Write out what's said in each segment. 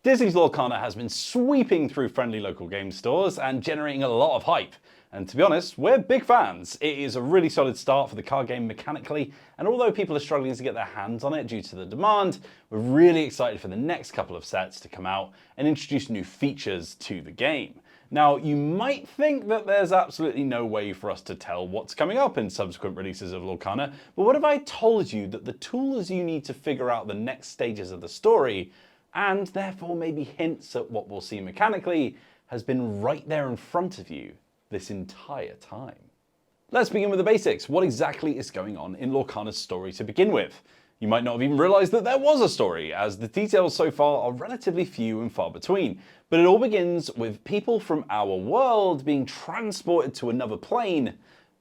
Disney's Lorcana has been sweeping through friendly local game stores and generating a lot of hype. And to be honest, we're big fans. It is a really solid start for the card game mechanically, and although people are struggling to get their hands on it due to the demand, we're really excited for the next couple of sets to come out and introduce new features to the game. Now, you might think that there's absolutely no way for us to tell what's coming up in subsequent releases of Lorcana, but what if I told you that the tools you need to figure out the next stages of the story, and therefore maybe hints at what we'll see mechanically, has been right there in front of you this entire time? Let's begin with the basics. What exactly is going on in Lorcana's story to begin with? You might not have even realized that there was a story, as the details so far are relatively few and far between. But it all begins with people from our world being transported to another plane,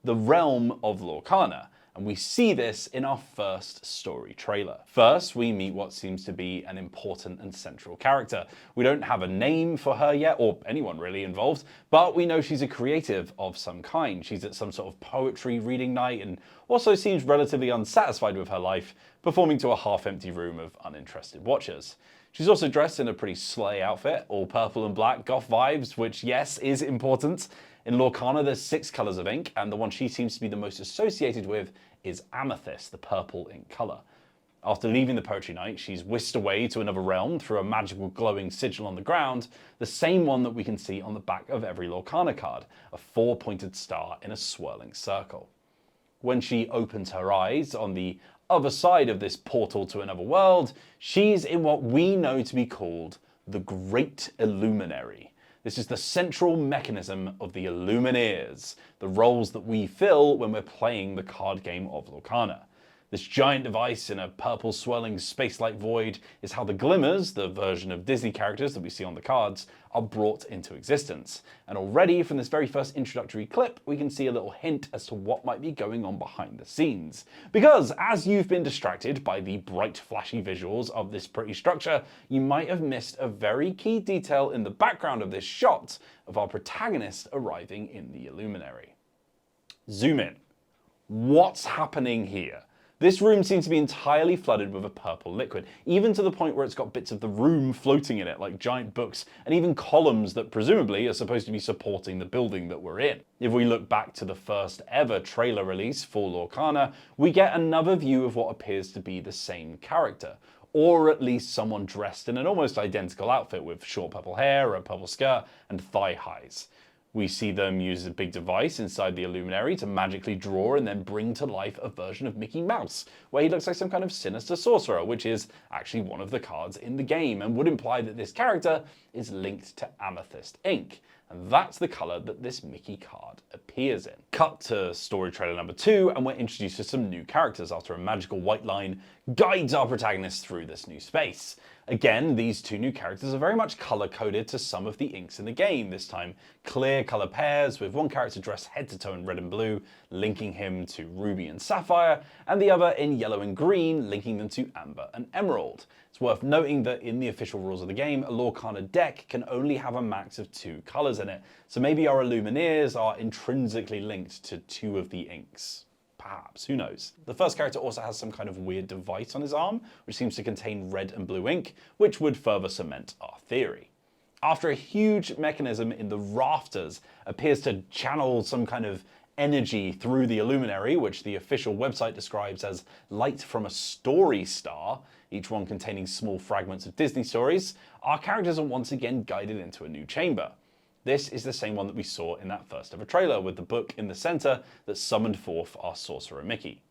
the realm of Lorcana. And we see this in our first story trailer. First, we meet what seems to be an important and central character. We don't have a name for her yet, or anyone really involved, but we know she's a creative of some kind. She's at some sort of poetry reading night and also seems relatively unsatisfied with her life, performing to a half-empty room of uninterested watchers. She's also dressed in a pretty slay outfit, all purple and black, goth vibes, which, yes, is important. In Lorcana, there's 6 colours of ink, and the one she seems to be the most associated with is amethyst, the purple ink colour. After leaving the poetry night, she's whisked away to another realm through a magical glowing sigil on the ground, the same one that we can see on the back of every Lorcana card, a 4-pointed star in a swirling circle. When she opens her eyes on the other side of this portal to another world, she's in what we know to be called the Great Illuminary. This is the central mechanism of the Illumineers, the roles that we fill when we're playing the card game of Lorcana. This giant device in a purple swirling space-like void is how the Glimmers, the version of Disney characters that we see on the cards, are brought into existence. And already from this very first introductory clip, we can see a little hint as to what might be going on behind the scenes. Because as you've been distracted by the bright, flashy visuals of this pretty structure, you might have missed a very key detail in the background of this shot of our protagonist arriving in the Illuminary. Zoom in. What's happening here? This room seems to be entirely flooded with a purple liquid, even to the point where it's got bits of the room floating in it, like giant books, and even columns that presumably are supposed to be supporting the building that we're in. If we look back to the first ever trailer release for Lorcana, we get another view of what appears to be the same character, or at least someone dressed in an almost identical outfit with short purple hair, a purple skirt, and thigh highs. We see them use a big device inside the Illuminary to magically draw and then bring to life a version of Mickey Mouse, where he looks like some kind of sinister sorcerer, which is actually one of the cards in the game, and would imply that this character is linked to amethyst ink. And that's the colour that this Mickey card appears in. Cut to story trailer number 2, and we're introduced to some new characters after a magical white line guides our protagonist through this new space. Again, these 2 new characters are very much colour-coded to some of the inks in the game, this time clear colour pairs, with one character dressed head to toe in red and blue, linking him to ruby and sapphire, and the other in yellow and green, linking them to amber and emerald. It's worth noting that in the official rules of the game, a Lorcana deck can only have a max of 2 colours in it, so maybe our Illumineers are intrinsically linked to 2 of the inks. Perhaps, who knows? The first character also has some kind of weird device on his arm, which seems to contain red and blue ink, which would further cement our theory. After a huge mechanism in the rafters appears to channel some kind of energy through the Illuminary, which the official website describes as light from a story star, each one containing small fragments of Disney stories, our characters are once again guided into a new chamber. This is the same one that we saw in that first ever trailer, with the book in the center that summoned forth our sorcerer Mickey.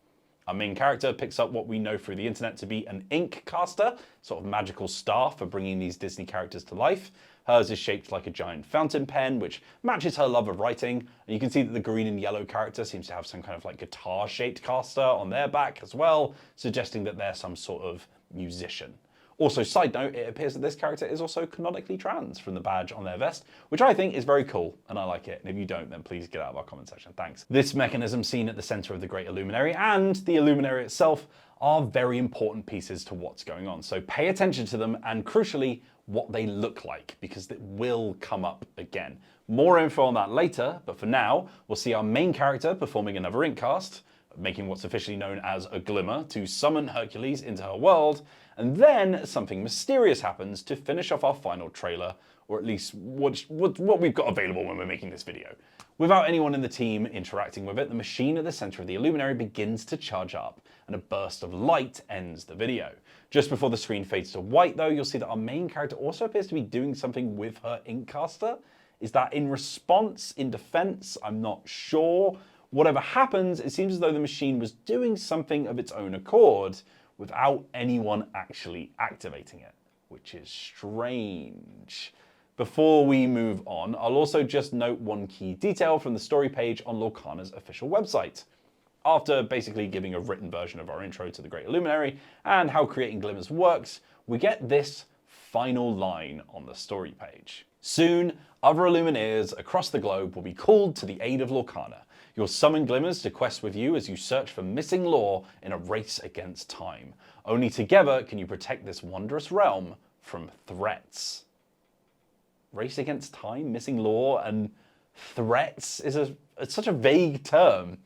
Our main character picks up what we know through the internet to be an ink caster, sort of magical staff for bringing these Disney characters to life. Hers is shaped like a giant fountain pen, which matches her love of writing. And you can see that the green and yellow character seems to have some kind of like guitar-shaped caster on their back as well, suggesting that they're some sort of musician. Also, side note, it appears that this character is also canonically trans from the badge on their vest, which I think is very cool, and I like it. And if you don't, then please get out of our comment section. Thanks. This mechanism seen at the center of the Great Illuminary and the Illuminary itself are very important pieces to what's going on. So pay attention to them, and crucially, what they look like, because it will come up again. More info on that later, but for now, we'll see our main character performing another ink cast, making what's officially known as a glimmer to summon Hercules into her world, And then something mysterious happens to finish off our final trailer, or at least what we've got available when we're making this video. Without anyone in the team interacting with it, the machine at the center of the Illuminary begins to charge up, and a burst of light ends the video. Just before the screen fades to white though, you'll see that our main character also appears to be doing something with her ink caster. Is that in response, in defense? I'm not sure. Whatever happens, it seems as though the machine was doing something of its own accord without anyone actually activating it, which is strange. Before we move on, I'll also just note one key detail from the story page on Lorcana's official website. After basically giving a written version of our intro to the Great Illuminary and how creating glimmers works, we get this final line on the story page. Soon, other Illumineers across the globe will be called to the aid of Lorcana. You'll summon glimmers to quest with you as you search for missing lore in a race against time. Only together can you protect this wondrous realm from threats. Race against time, missing lore, and threats is it's such a vague term.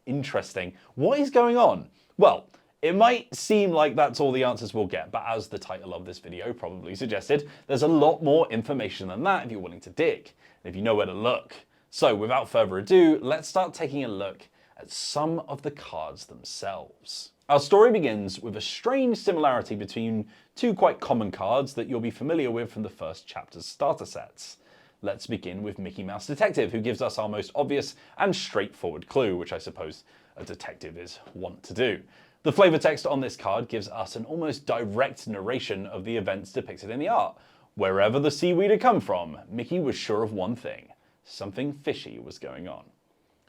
Interesting. What is going on? Well, it might seem like that's all the answers we'll get, but as the title of this video probably suggested, there's a lot more information than that if you're willing to dig, and if you know where to look. So without further ado, let's start taking a look at some of the cards themselves. Our story begins with a strange similarity between two quite common cards that you'll be familiar with from the first chapter's starter sets. Let's begin with Mickey Mouse Detective, who gives us our most obvious and straightforward clue, which I suppose a detective is wont to do. The flavor text on this card gives us an almost direct narration of the events depicted in the art. Wherever the seaweed had come from, Mickey was sure of one thing: something fishy was going on.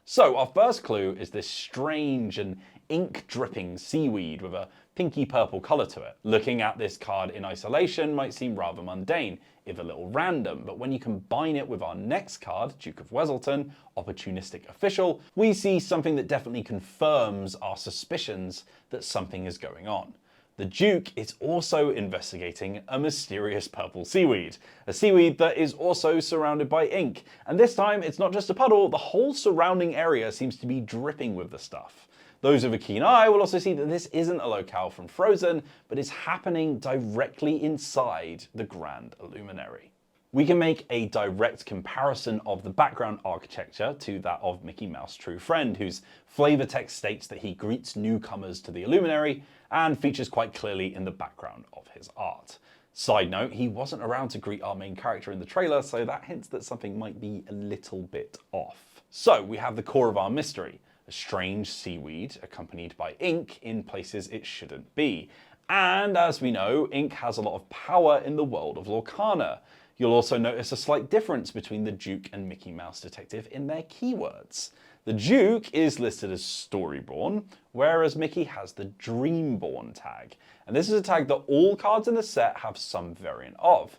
So our first clue is this strange and ink-dripping seaweed with a pinky purple colour to it. Looking at this card in isolation might seem rather mundane, if a little random, but when you combine it with our next card, Duke of Weselton, Opportunistic Official, we see something that definitely confirms our suspicions that something is going on. The Duke is also investigating a mysterious purple seaweed, a seaweed that is also surrounded by ink. And this time, it's not just a puddle, the whole surrounding area seems to be dripping with the stuff. Those with a keen eye will also see that this isn't a locale from Frozen, but is happening directly inside the Grand Illuminary. We can make a direct comparison of the background architecture to that of Mickey Mouse True Friend, whose flavor text states that he greets newcomers to the Illuminary and features quite clearly in the background of his art. Side note, he wasn't around to greet our main character in the trailer, so that hints that something might be a little bit off. So we have the core of our mystery: a strange seaweed accompanied by ink in places it shouldn't be. And as we know, ink has a lot of power in the world of Lorcana. You'll also notice a slight difference between the Duke and Mickey Mouse Detective in their keywords. The Duke is listed as Storyborn, whereas Mickey has the Dreamborn tag. And this is a tag that all cards in the set have some variant of.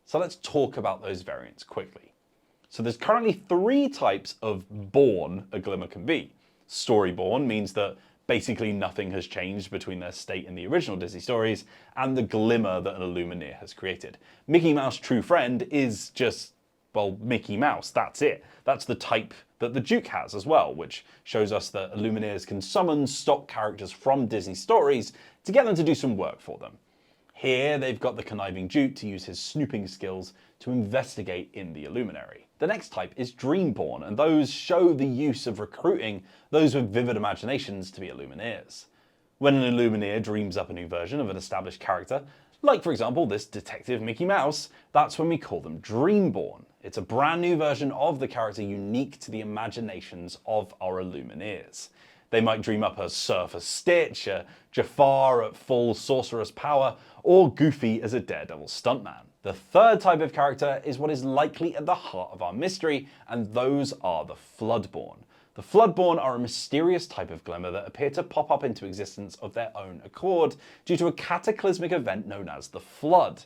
So let's talk about those variants quickly. So there's currently 3 types of born a glimmer can be. Storyborn means that basically nothing has changed between their state in the original Disney stories and the glimmer that an Illumineer has created. Mickey Mouse True Friend is just, well, Mickey Mouse, that's it. That's the type that the Duke has as well, which shows us that Illumineers can summon stock characters from Disney stories to get them to do some work for them. Here they've got the conniving Duke to use his snooping skills to investigate in the Illuminary. The next type is Dreamborn, and those show the use of recruiting those with vivid imaginations to be Illumineers. When an Illumineer dreams up a new version of an established character, like for example this Detective Mickey Mouse, that's when we call them Dreamborn. It's a brand new version of the character unique to the imaginations of our Illumineers. They might dream up a Surfer Stitch, a Jafar at full sorceress power, or Goofy as a daredevil stuntman. The third type of character is what is likely at the heart of our mystery, and those are the Floodborn. The Floodborn are a mysterious type of glimmer that appear to pop up into existence of their own accord due to a cataclysmic event known as the Flood.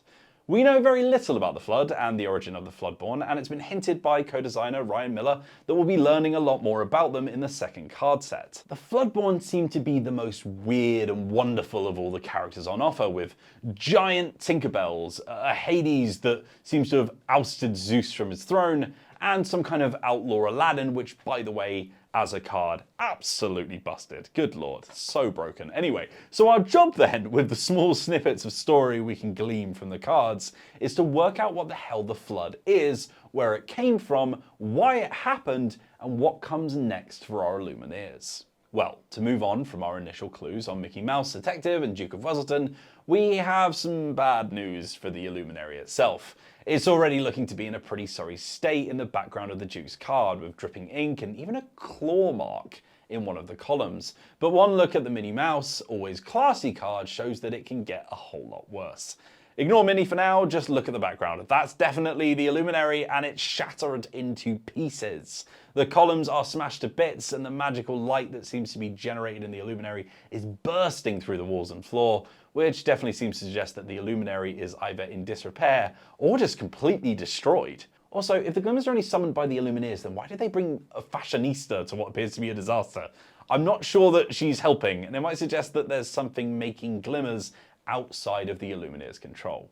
We know very little about the Flood and the origin of the Floodborn, and it's been hinted by co-designer Ryan Miller that we'll be learning a lot more about them in the second card set. The Floodborn seem to be the most weird and wonderful of all the characters on offer, with giant Tinkerbells, a Hades that seems to have ousted Zeus from his throne, and some kind of outlaw Aladdin, which, by the way, as a card. Absolutely busted. Good lord, so broken. Anyway, so our job then, with the small snippets of story we can glean from the cards, is to work out what the hell the Flood is, where it came from, why it happened, and what comes next for our Illumineers. Well, to move on from our initial clues on Mickey Mouse, Detective, and Duke of Weselton, we have some bad news for the Illuminary itself. It's already looking to be in a pretty sorry state in the background of the Duke's card, with dripping ink and even a claw mark in one of the columns. But one look at the Minnie Mouse, always classy card, shows that it can get a whole lot worse. Ignore Minnie for now, just look at the background. That's definitely the Illuminary, and it's shattered into pieces. The columns are smashed to bits, and the magical light that seems to be generated in the Illuminary is bursting through the walls and floor, which definitely seems to suggest that the Illuminary is either in disrepair or just completely destroyed. Also, if the Glimmers are only summoned by the Illumineers, then why did they bring a fashionista to what appears to be a disaster? I'm not sure that she's helping, and it might suggest that there's something making Glimmers outside of the Illumineers' control.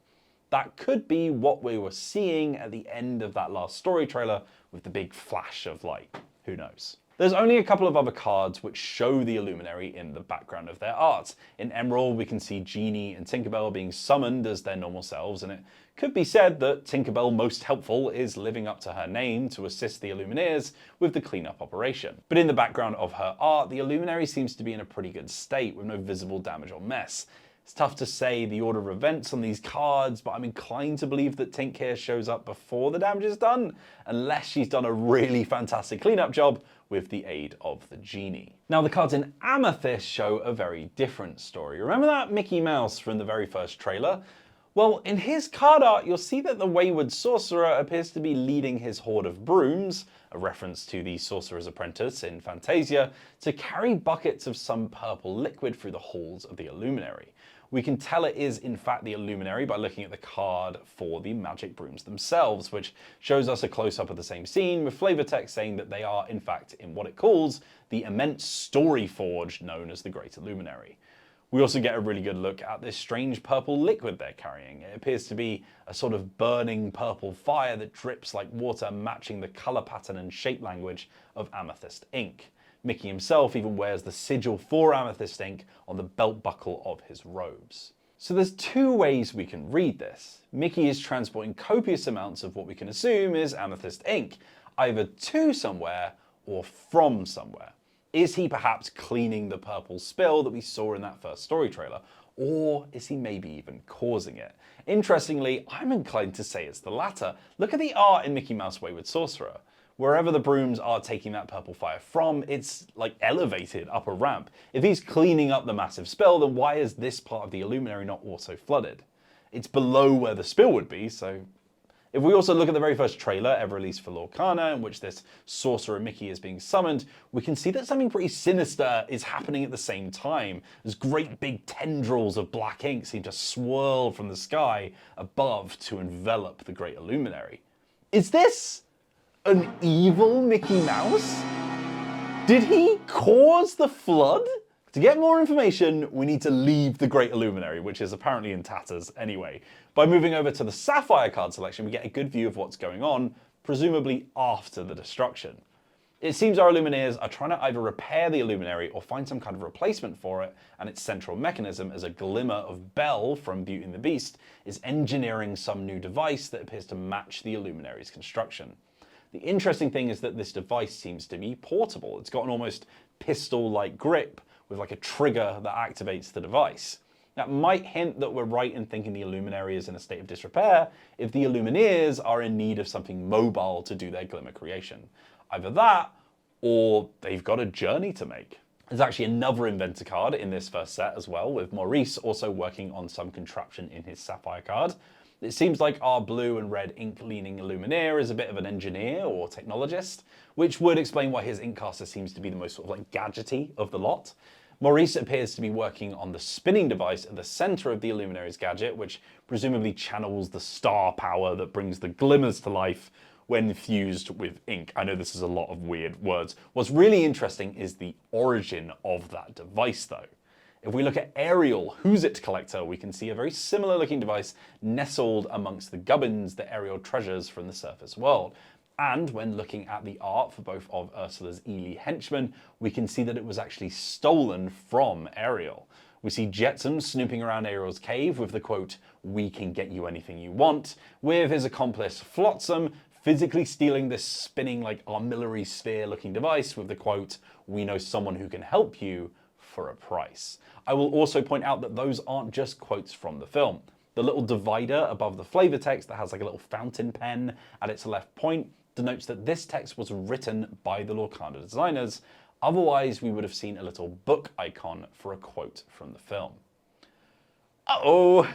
That could be what we were seeing at the end of that last story trailer with the big flash of light. Who knows? There's only a couple of other cards which show the Illuminary in the background of their art. In Emerald, we can see Genie and Tinkerbell being summoned as their normal selves, and it could be said that Tinkerbell, most helpful, is living up to her name to assist the Illumineers with the cleanup operation. But in the background of her art, the Illuminary seems to be in a pretty good state with no visible damage or mess. It's tough to say the order of events on these cards, but I'm inclined to believe that Tink here shows up before the damage is done, unless she's done a really fantastic cleanup job with the aid of the Genie. Now, the cards in Amethyst show a very different story. Remember that Mickey Mouse from the very first trailer? Well, in his card art, you'll see that the Wayward Sorcerer appears to be leading his horde of brooms, a reference to the Sorcerer's Apprentice in Fantasia, to carry buckets of some purple liquid through the halls of the Illuminary. We can tell it is in fact the Illuminary by looking at the card for the magic brooms themselves, which shows us a close-up of the same scene with flavor text saying that they are in fact in what it calls the immense story forge known as the Great Illuminary. We also get a really good look at this strange purple liquid they're carrying. It appears to be a sort of burning purple fire that drips like water, matching the color pattern and shape language of Amethyst ink. Mickey himself even wears the sigil for Amethyst ink on the belt buckle of his robes. So there's two ways we can read this. Mickey is transporting copious amounts of what we can assume is Amethyst ink, either to somewhere or from somewhere. Is he perhaps cleaning the purple spill that we saw in that first story trailer? Or is he maybe even causing it? Interestingly, I'm inclined to say it's the latter. Look at the art in Mickey Mouse Wayward Sorcerer. Wherever the brooms are taking that purple fire from, it's like elevated up a ramp. If he's cleaning up the massive spill, then why is this part of the Illuminary not also flooded? It's below where the spill would be, so... If we also look at the very first trailer ever released for Lorcana, in which this Sorcerer Mickey is being summoned, we can see that something pretty sinister is happening at the same time, as great big tendrils of black ink seem to swirl from the sky above to envelop the Great Illuminary. Is this an evil Mickey Mouse? Did he cause the flood? To get more information, we need to leave the Great Illuminary, which is apparently in tatters anyway. By moving over to the Sapphire card selection, we get a good view of what's going on, presumably after the destruction. It seems our Illumineers are trying to either repair the Illuminary or find some kind of replacement for it, and its central mechanism, as a glimmer of Belle from Beauty and the Beast, is engineering some new device that appears to match the Illuminary's construction. The interesting thing is that this device seems to be portable. It's got an almost pistol-like grip with like a trigger that activates the device. That might hint that we're right in thinking the Illuminary is in a state of disrepair if the Illumineers are in need of something mobile to do their glimmer creation. Either that, or they've got a journey to make. There's actually another inventor card in this first set as well, with Maurice also working on some contraption in his Sapphire card. It seems like our blue and red ink-leaning Illuminaire is a bit of an engineer or technologist, which would explain why his Inkcaster seems to be the most sort of like gadgety of the lot. Maurice appears to be working on the spinning device at the center of the Illuminary's gadget, which presumably channels the star power that brings the glimmers to life when fused with ink. I know this is a lot of weird words. What's really interesting is the origin of that device though. If we look at Ariel, Who's It Collector, we can see a very similar looking device nestled amongst the gubbins that Ariel treasures from the surface world. And when looking at the art for both of Ursula's Ely henchmen, we can see that it was actually stolen from Ariel. We see Jetsam snooping around Ariel's cave with the quote, "We can get you anything you want," with his accomplice Flotsam physically stealing this spinning like armillary sphere looking device with the quote, "We know someone who can help you for a price." I will also point out that those aren't just quotes from the film. The little divider above the flavor text that has like a little fountain pen at its left point denotes that this text was written by the Lorcana designers. Otherwise, we would have seen a little book icon for a quote from the film. Uh-oh!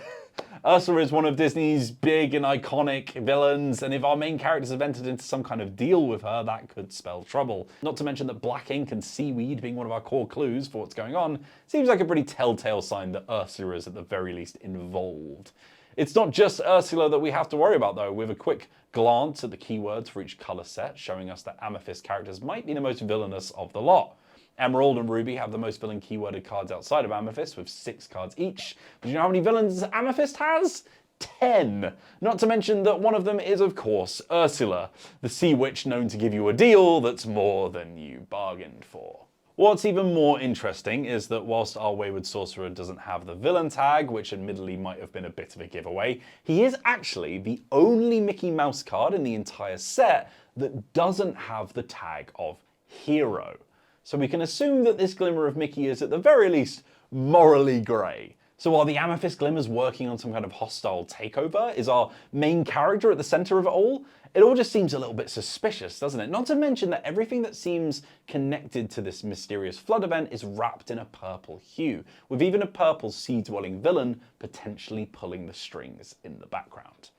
Ursula is one of Disney's big and iconic villains, and if our main characters have entered into some kind of deal with her, that could spell trouble. Not to mention that black ink and seaweed being one of our core clues for what's going on, seems like a pretty telltale sign that Ursula is at the very least involved. It's not just Ursula that we have to worry about though, with a quick glance at the keywords for each colour set showing us that Amethyst characters might be the most villainous of the lot. Emerald and Ruby have the most villain keyworded cards outside of Amethyst with 6 cards each. But you know how many villains Amethyst has? 10. Not to mention that one of them is, of course, Ursula, the sea witch known to give you a deal that's more than you bargained for. What's even more interesting is that whilst our Wayward Sorcerer doesn't have the villain tag, which admittedly might have been a bit of a giveaway, he is actually the only Mickey Mouse card in the entire set that doesn't have the tag of hero. So we can assume that this glimmer of Mickey is at the very least morally grey. So while the Amethyst Glimmer's working on some kind of hostile takeover, is our main character at the centre of it all just seems a little bit suspicious, doesn't it? Not to mention that everything that seems connected to this mysterious flood event is wrapped in a purple hue, with even a purple sea-dwelling villain potentially pulling the strings in the background.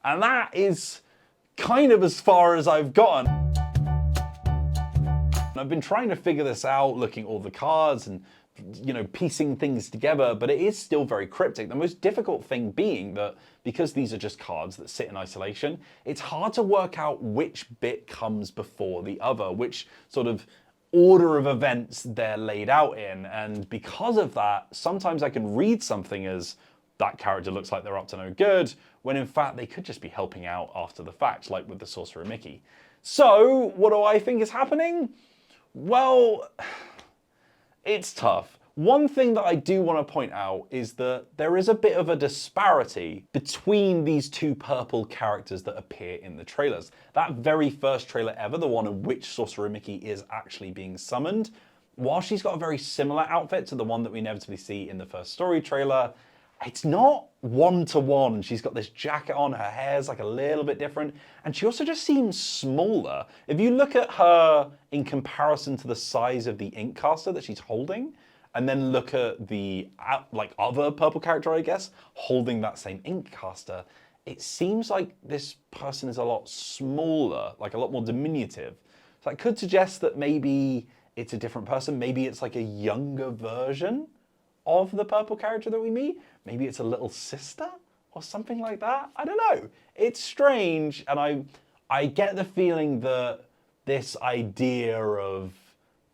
And that is kind of as far as I've gotten. I've been trying to figure this out, looking at all the cards and, you know, piecing things together, but it is still very cryptic. The most difficult thing being that because these are just cards that sit in isolation, it's hard to work out which bit comes before the other, which sort of order of events they're laid out in. And because of that, sometimes I can read something as that character looks like they're up to no good, when in fact they could just be helping out after the fact, like with the Sorcerer Mickey. So what do I think is happening? Well, it's tough. One thing that I do want to point out is that there is a bit of a disparity between these two purple characters that appear in the trailers. That very first trailer ever, the one in which Sorcerer Mickey is actually being summoned, while she's got a very similar outfit to the one that we inevitably see in the first story trailer, it's not one-to-one. She's got this jacket on, her hair's like a little bit different, and she also just seems smaller. If you look at her in comparison to the size of the ink caster that she's holding, and then look at the like other purple character, I guess, holding that same ink caster, it seems like this person is a lot smaller, like a lot more diminutive. So that could suggest that maybe it's a different person. Maybe it's like a younger version of the purple character that we meet. Maybe it's a little sister or something like that. I don't know. It's strange, and I get the feeling that this idea of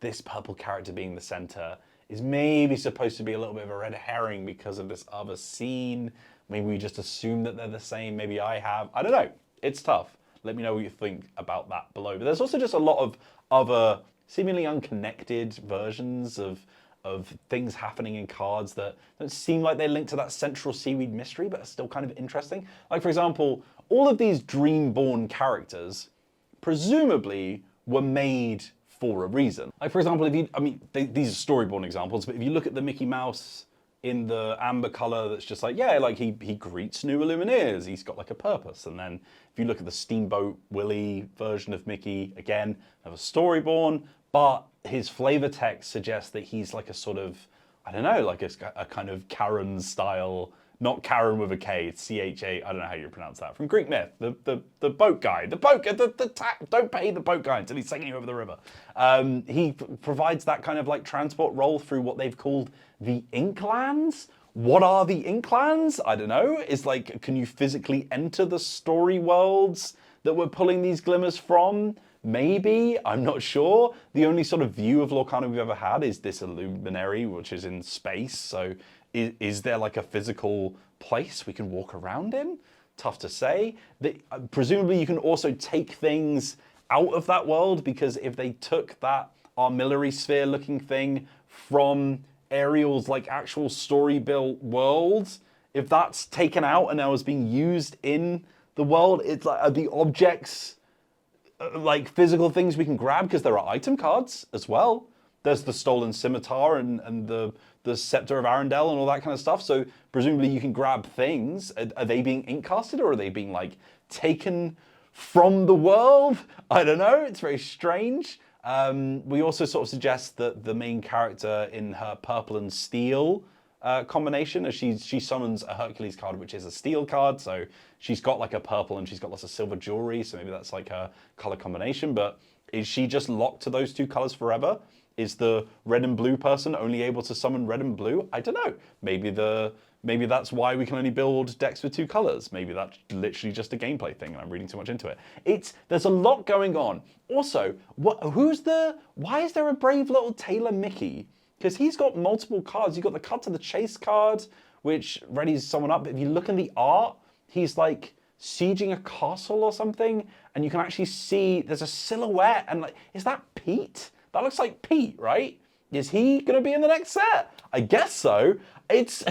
this purple character being the center is maybe supposed to be a little bit of a red herring because of this other scene. Maybe we just assume that they're the same. Maybe I have. I don't know. It's tough. Let me know what you think about that below. But there's also just a lot of other seemingly unconnected versions of things happening in cards that don't seem like they're linked to that central seaweed mystery, but are still kind of interesting. Like, for example, all of these Dreamborn characters presumably were made for a reason. Like, for example, these are storyborn examples, but if you look at the Mickey Mouse in the amber color, that's just like, yeah, like he greets new Illumineers. He's got like a purpose. And then if you look at the Steamboat Willie version of Mickey, again, have a storyborn, but his flavor text suggests that he's like a sort of, I don't know, like a kind of Karen style, not Karen with a K, it's C-H-A, I don't know how you pronounce that, from Greek myth, the boat guy, don't pay the boat guy until he's taking you over the river. He provides that kind of like transport role through what they've called the Inklands. What are the Inklands? I don't know. It's like, can you physically enter the story worlds that we're pulling these glimmers from? Maybe, I'm not sure. The only sort of view of Lorcana we've ever had is this Illuminary, which is in space. So is there like a physical place we can walk around in? tough to say. Presumably you can also take things out of that world, because if they took that armillary sphere looking thing from Ariel's like actual story built world, if that's taken out and now is being used in the world, it's like, are the objects like physical things we can grab? Because there are item cards as well. There's the stolen scimitar and the scepter of Arendelle and all that kind of stuff. So presumably you can grab things. Are they being ink casted, or are they being like taken from the world? I don't know. It's very strange. We also sort of suggest that the main character in her purple and steel combination, as she summons a Hercules card, which is a steel card. So she's got like a purple and she's got lots of silver jewelry. So maybe that's like her color combination. But is she just locked to those two colors forever? Is the red and blue person only able to summon red and blue? I don't know. Maybe that's why we can only build decks with two colors. Maybe that's literally just a gameplay thing and I'm reading too much into it. There's a lot going on. Also, why is there a brave little Tailor Mickey? Because he's got multiple cards. You've got the cut to the chase card, which readies someone up. If you look in the art, he's like sieging a castle or something, and you can actually see there's a silhouette, and like, is that Pete? That looks like Pete, right? Is he going to be in the next set? I guess so. It's...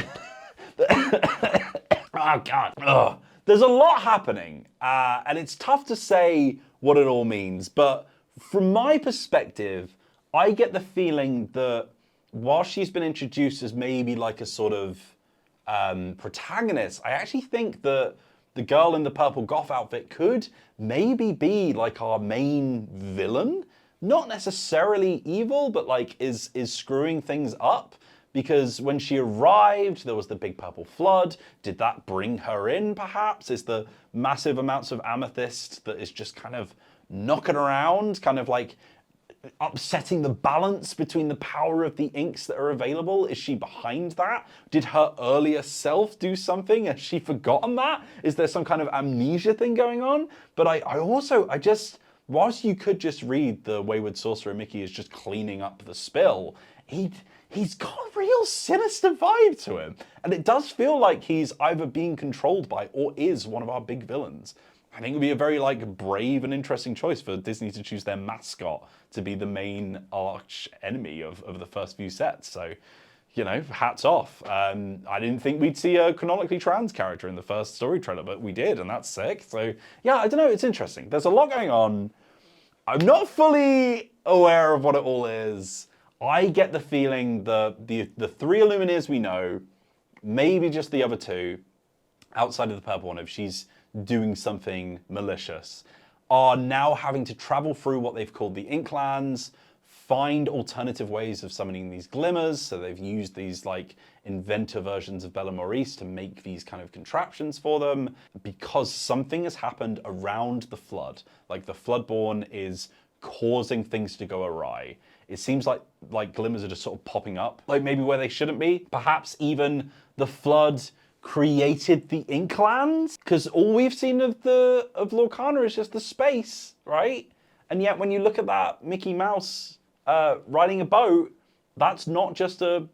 oh, God. Ugh. There's a lot happening, and it's tough to say what it all means. But from my perspective, I get the feeling that while she's been introduced as maybe like a sort of protagonist, I actually think that the girl in the purple goth outfit could maybe be like our main villain. Not necessarily evil, but like is screwing things up. Because when she arrived, there was the big purple flood. Did that bring her in, perhaps? Is the massive amounts of amethyst that is just kind of knocking around, kind of like upsetting the balance between the power of the inks that are available? Is she behind that? Did her earlier self do something? Has she forgotten that? Is there some kind of amnesia thing going on? But I just... Whilst you could just read the Wayward Sorcerer Mickey is just cleaning up the spill, he's got a real sinister vibe to him. And it does feel like he's either being controlled by or is one of our big villains. I think it would be a very like brave and interesting choice for Disney to choose their mascot to be the main arch enemy of the first few sets. So, you know, hats off. I didn't think we'd see a canonically trans character in the first story trailer, but we did, and that's sick. So, yeah, I don't know, it's interesting. There's a lot going on. I'm not fully aware of what it all is. I get the feeling that the three Illumineers we know, maybe just the other two, outside of the purple one, if she's doing something malicious, are now having to travel through what they've called the Inklands, find alternative ways of summoning these glimmers. So they've used these like inventor versions of Bella Maurice to make these kind of contraptions for them, because something has happened around the flood. Like the Floodborn is causing things to go awry. It seems like glimmers are just sort of popping up, like maybe where they shouldn't be. Perhaps even the flood created the Inklands, because all we've seen of Lorcana is just the space, right? And yet when you look at that Mickey Mouse riding a boat, that's not just a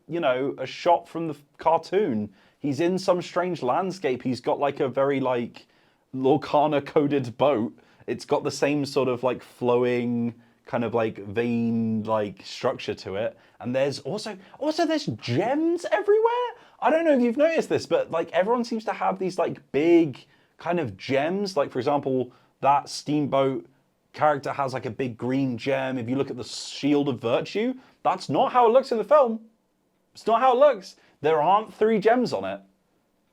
shot from the cartoon. He's in some strange landscape. He's got like a very like Lorcana coded boat. It's got the same sort of like flowing kind of like vein like structure to it. And there's also there's gems everywhere. I don't know if you've noticed this, but like everyone seems to have these like big kind of gems. Like for example, that steamboat character has like a big green gem. If you look at the Shield of Virtue, that's not how it looks in the film. It's not how it looks. There aren't 3 gems on it.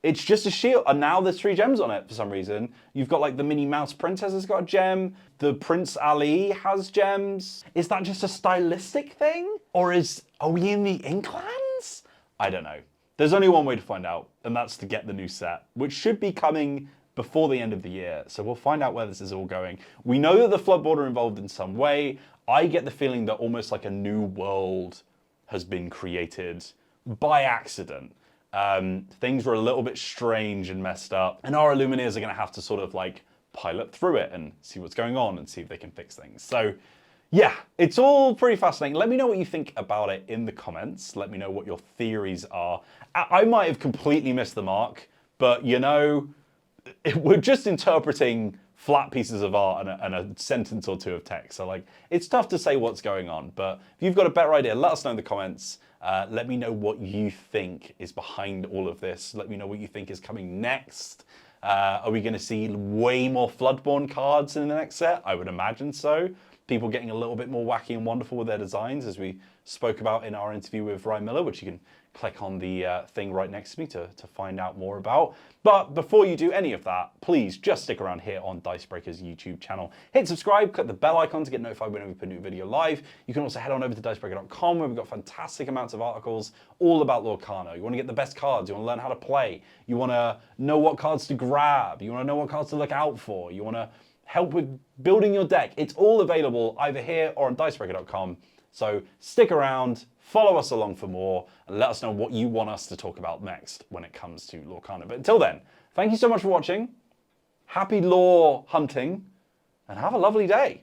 It's just a shield, and now there's 3 gems on it for some reason. You've got like the Minnie Mouse Princess has got a gem. The Prince Ali has gems. Is that just a stylistic thing? Or are we in the Inklands? I don't know. There's only one way to find out, and that's to get the new set, which should be coming before the end of the year. So we'll find out where this is all going. We know that the Floodborn are involved in some way. I get the feeling that almost like a new world has been created by accident. Things were a little bit strange and messed up, and our Illumineers are going to have to sort of like pilot through it and see what's going on and see if they can fix things. So yeah, it's all pretty fascinating. Let me know what you think about it in the comments. Let me know what your theories are. I might have completely missed the mark, but you know, we're just interpreting flat pieces of art and a sentence or two of text. So like, it's tough to say what's going on, but if you've got a better idea, let us know in the comments. Let me know what you think is behind all of this. Let me know what you think is coming next. Are we going to see way more Floodborne cards in the next set? I would imagine so. People getting a little bit more wacky and wonderful with their designs, as we spoke about in our interview with Ryan Miller, which you can click on the thing right next to me to find out more about. But before you do any of that, please just stick around here on Dicebreaker's YouTube channel. Hit subscribe, click the bell icon to get notified whenever we put a new video live. You can also head on over to dicebreaker.com, where we've got fantastic amounts of articles all about Lorcana. You want to get the best cards, you want to learn how to play, you want to know what cards to grab, you want to know what cards to look out for, you want to help with building your deck. It's all available either here or on dicebreaker.com. So stick around, follow us along for more, and let us know what you want us to talk about next when it comes to Lorcana. But until then, thank you so much for watching. Happy lore hunting, and have a lovely day.